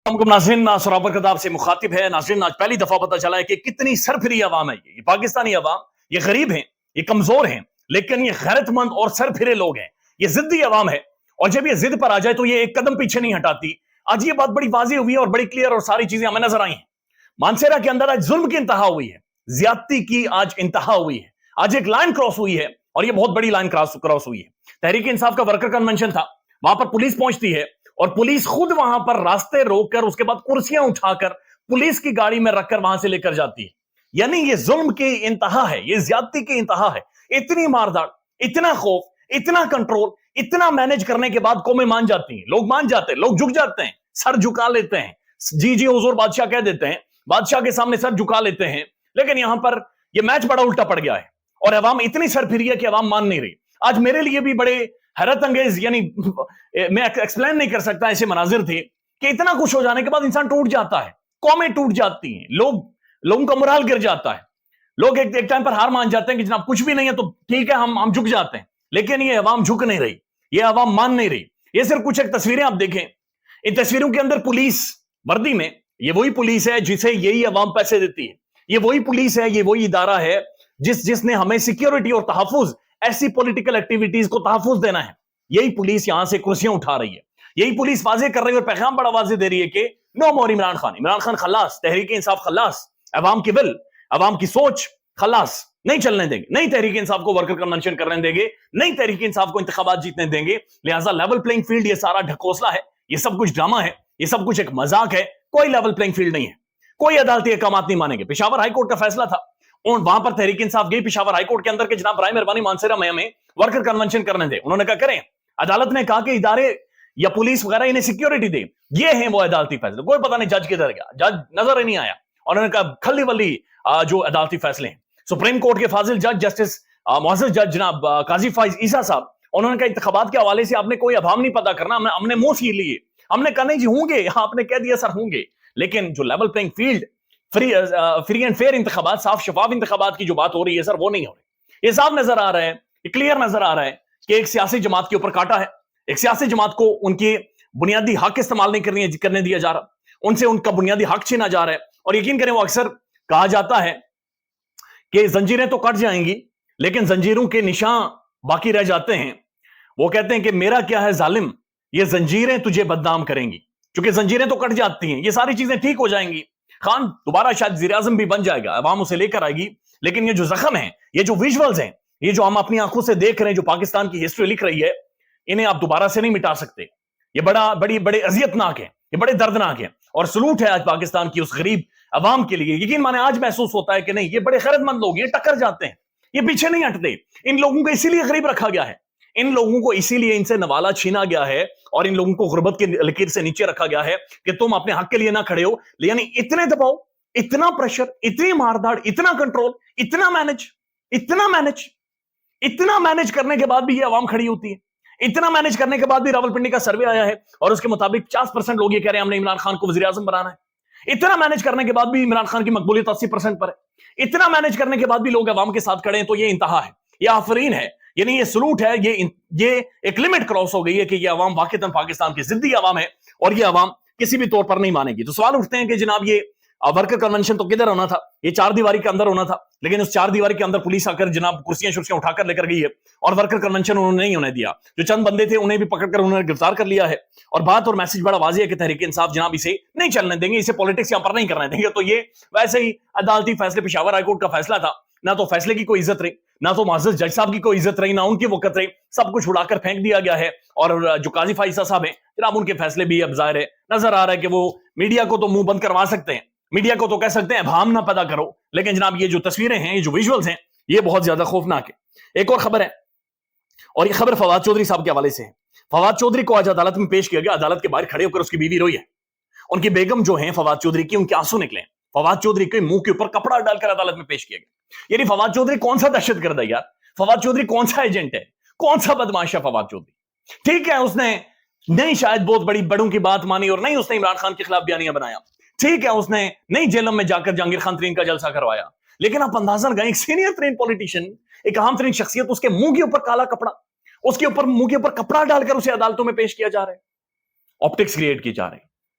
ناظرین سرابر کتاب سے مخاطب ہے. ناظرین آج پہلی دفعہ پتہ چلا ہے کہ کتنی سرفری عوام ہے. یہ پاکستانی عوام یہ غریب ہیں, یہ کمزور ہیں, لیکن یہ غیرت مند اور سرفرے لوگ ہیں. یہ ضدی عوام ہے, اور جب یہ ضد پر آ جائے تو یہ ایک قدم پیچھے نہیں ہٹاتی. آج یہ بات بڑی واضح ہوئی ہے اور بڑی کلیئر, اور ساری چیزیں ہمیں نظر آئی ہیں. مانسیرا کے اندر آج ظلم کی انتہا ہوئی ہے, زیادتی کی آج انتہا ہوئی ہے. آج ایک لائن کراس ہوئی ہے, اور یہ بہت بڑی لائن کراس ہوئی ہے. تحریک انصاف کا ورکر کنونشن تھا, وہاں پر پولیس پہنچتی ہے, اور پولیس خود وہاں پر راستے روک کر اس کے بعد کرسیاں اٹھا کر پولیس کی گاڑی میں رکھ کر وہاں سے لے کر جاتی ہے. یعنی یہ ظلم کی انتہا ہے, یہ زیادتی کی انتہا ہے. اتنی مارداڑ, اتنا خوف, اتنا کنٹرول, اتنا مینج کرنے کے بعد قومیں مان جاتی ہیں, لوگ مان جاتے ہیں, لوگ جھک جاتے ہیں, سر جھکا لیتے ہیں, جی جی حضور بادشاہ کہہ دیتے ہیں, بادشاہ کے سامنے سر جھکا لیتے ہیں. لیکن یہاں پر یہ میچ بڑا الٹا پڑ گیا ہے, اور عوام اتنی سر پھری ہے کہ عوام مان نہیں رہی. آج میرے لیے بھی بڑے حیرت انگیز, یعنی میں ایکسپلین نہیں کر سکتا, ایسے مناظر تھے کہ اتنا کچھ ہو جانے کے بعد انسان ٹوٹ جاتا ہے, قومیں ٹوٹ جاتی ہیں, لوگوں کا مرال گر جاتا ہے, لوگ ایک ٹائم پر ہار مان جاتے ہیں کہ جناب کچھ بھی نہیں ہے تو ٹھیک ہے, ہم جھک جاتے ہیں. لیکن یہ عوام جھک نہیں رہی, یہ عوام مان نہیں رہی. یہ صرف کچھ ایک تصویریں آپ دیکھیں, ان تصویروں کے اندر پولیس وردی میں, یہ وہی پولیس ہے جسے یہی عوام پیسے دیتی ہے, یہ وہی پولیس ہے, یہ وہی ادارہ ہے جس نے ہمیں سیکیورٹی اور تحفظ, ایسی پولیٹیکل ایکٹیویٹیز کو تحفظ دینا ہے. یہی پولیس یہاں سے کرسیاں اٹھا رہی ہے, یہی پولیس واضح کر رہی ہے اور پیغام بڑا واضح دے رہی ہے کہ نو مور عمران خان. عمران خان خلاص, تحریک انصاف خلاص, عوام کی ول, عوام کی سوچ خلاص, نہیں چلنے دیں گے, نہیں تحریک انصاف کو ورکر کنونشن کرنے دیں گے, نہیں تحریک انصاف کو انتخابات جیتنے دیں گے. لہٰذا لیول پلینگ فیلڈ, یہ سارا ڈھکوسلا ہے, یہ سب کچھ ڈرامہ ہے, یہ سب کچھ ایک مذاق ہے. کوئی لیول پلینگ فیلڈ نہیں ہے, کوئی عدالتی احکامات نہیں مانیں گے. پشاور ہائی کورٹ کا فیصلہ تھا, اور وہاں پر تحریک انصاف گئی پشاور ہائی کورٹ کے اندر کہ جناب برائے مہربانی مانسیرا میں ورکر کنونشن کرنے دیں. انہوں نے کہا کریں. عدالت نے کہا کہ ادارے یا پولیس وغیرہ انہیں سیکیورٹی دے. یہ ہیں وہ عدالتی فیصلے. کوئی پتہ نہیں جج کدھر گیا, جج نظر ہی نہیں آیا. اور انہوں نے کہا کھلی ولی جو عدالتی فیصلے ہیں. سپریم کورٹ کے فاضل جج جسٹس معزز جج جناب قاضی فائز عیسیٰ صاحب, انہوں نے کہا انتخابات کے حوالے سے آپ نے کوئی ابہام نہیں پتا کرنا, ہم نے منہ سیر لیے, ہم نے کہا نہیں جی ہوں گے, آپ نے کہہ دیا سر ہوں گے. لیکن جو level playing field, free and fair انتخابات, صاف شفاف انتخابات کی جو بات ہو رہی ہے سر, وہ نہیں ہو رہی. یہ صاف نظر آ رہا ہے, یہ کلیئر نظر آ رہا ہے کہ ایک سیاسی جماعت کے اوپر کاٹا ہے. ایک سیاسی جماعت کو ان کے بنیادی حق استعمال نہیں کرنے دیا جا رہا, ان سے ان کا بنیادی حق چھینا جا رہا ہے. اور یقین کریں, وہ اکثر کہا جاتا ہے کہ زنجیریں تو کٹ جائیں گی لیکن زنجیروں کے نشان باقی رہ جاتے ہیں. وہ کہتے ہیں کہ میرا کیا ہے ظالم, یہ زنجیریں تجھے بدنام کریں گی. چونکہ زنجیریں تو کٹ جاتی ہیں, یہ ساری چیزیں ٹھیک ہو جائیں گی. خان دوبارہ شاید وزیر اعظم بھی بن جائے گا, عوام اسے لے کر آئے گی. لیکن یہ جو زخم ہیں, یہ جو ویژولز ہیں, یہ جو ہم اپنی آنکھوں سے دیکھ رہے ہیں, جو پاکستان کی ہسٹری لکھ رہی ہے, انہیں آپ دوبارہ سے نہیں مٹا سکتے. یہ بڑے اذیتناک ہیں, یہ بڑے دردناک ہیں. اور سلوٹ ہے آج پاکستان کی اس غریب عوام کے لیے. یقین مانے آج محسوس ہوتا ہے کہ نہیں, یہ بڑے خیرت مند لوگ, یہ ٹکر جاتے ہیں, یہ پیچھے نہیں ہٹتے. ان لوگوں کو اسی لیے غریب رکھا گیا ہے, ان لوگوں کو اسی لیے ان سے نوالا چھینا گیا ہے, اور ان لوگوں کو غربت کی لکیر سے نیچے رکھا گیا ہے کہ تم اپنے حق کے لیے نہ کھڑے ہو. یعنی اتنے دباؤ, اتنا پریشر, اتنی مارداڑ, اتنا کنٹرول, اتنا مینج کرنے کے بعد بھی یہ عوام کھڑی ہوتی ہے. اتنا مینج کرنے کے بعد بھی راولپنڈی کا سروے آیا ہے, اور اس کے مطابق 50% لوگ یہ کہہ رہے ہیں ہم نے عمران خان کو وزیر اعظم بنانا ہے. اتنا مینج کرنے کے بعد بھی عمران خان کی مقبولیت 80% پر ہے. اتنا مینج کرنے کے بعد بھی لوگ عوام کے ساتھ کھڑے ہیں. تو یہ انتہا ہے, یہ آفرین ہے, یعنی یہ سلوٹ ہے. یہ ایک لمٹ کراس ہو گئی ہے کہ یہ عوام واقعتاً پاکستان کی ضدی عوام ہے, اور یہ عوام کسی بھی طور پر نہیں مانے گی. تو سوال اٹھتے ہیں کہ جناب یہ ورکر کنونشن تو کدھر ہونا تھا, یہ 4 دیواری کے اندر ہونا تھا. لیکن اس 4 دیواری کے اندر پولیس آ کر جناب کرسیاں شرسیاں اٹھا کر لے کر گئی ہے, اور ورکر کنونشن انہوں نے نہیں ہونے دیا. جو چند بندے تھے انہیں بھی پکڑ کر انہوں نے گرفتار کر لیا ہے. اور بات اور میسج بڑا واضح ہے کہ تحریک انصاف جناب اسے نہیں چلنے دیں گے, اسے پالیٹکس یہاں پر نہیں کرنے دیں گے. تو یہ ویسے ہی عدالتی فیصلے, پشاور ہائی کورٹ کا فیصلہ تھا, نہ تو فیصلے کی کوئی عزت رہی, نہ تو معزز جج صاحب کی کوئی عزت رہی, نہ ان کی وقت رہی. سب کچھ اڑا کر پھینک دیا گیا ہے. اور جو قاضی فائز صاحب ہیں جناب, ان کے فیصلے بھی اب ظاہر ہے, نظر آ رہا ہے کہ وہ میڈیا کو تو منہ بند کروا سکتے ہیں, میڈیا کو تو کہہ سکتے ہیں ابہام نہ پیدا کرو, لیکن جناب یہ جو تصویریں ہیں, یہ جو ویژولز ہیں, یہ بہت زیادہ خوفناک ہے. ایک اور خبر ہے, اور یہ خبر فواد چودھری صاحب کے حوالے سے ہے. فواد چودھری کو آج عدالت میں پیش کیا گیا. عدالت کے باہر کھڑے ہو کر اس کی بیوی روئی ہے. ان کی بیگم جو ہیں فواد چودھری کی, ان کے آنسو نکلے. فواد چودھری کے منہ کے اوپر کپڑا ڈال کر عدالت میں پیش کیا گیا. یعنی فواد چودھری کون سا دہشت گرد ہے یار, فواد چودھری کون سا ایجنٹ ہے, کون سا بدماش ہے فواد چودھری. ٹھیک ہے اس نے نہیں شاید بہت بڑوں کی بات مانی, اور نہیں اس نے عمران خان کے خلاف بیانیہ بنایا. ٹھیک ہے اس نے نہیں جیلم میں جا کر جہانگیر خان ترین کا جلسہ کروایا. لیکن آپ اندازہ لگائیں, ایک سینئر ترین پولیٹیشین, ایک اہم ترین شخصیت, اس کے منہ کے اوپر کالا کپڑا, اس کے اوپر منہ کے اوپر کپڑا ڈال کر اسے عدالتوں میں پیش کیا جا رہا ہے. آپٹکس کریٹ کی جا رہی ہے.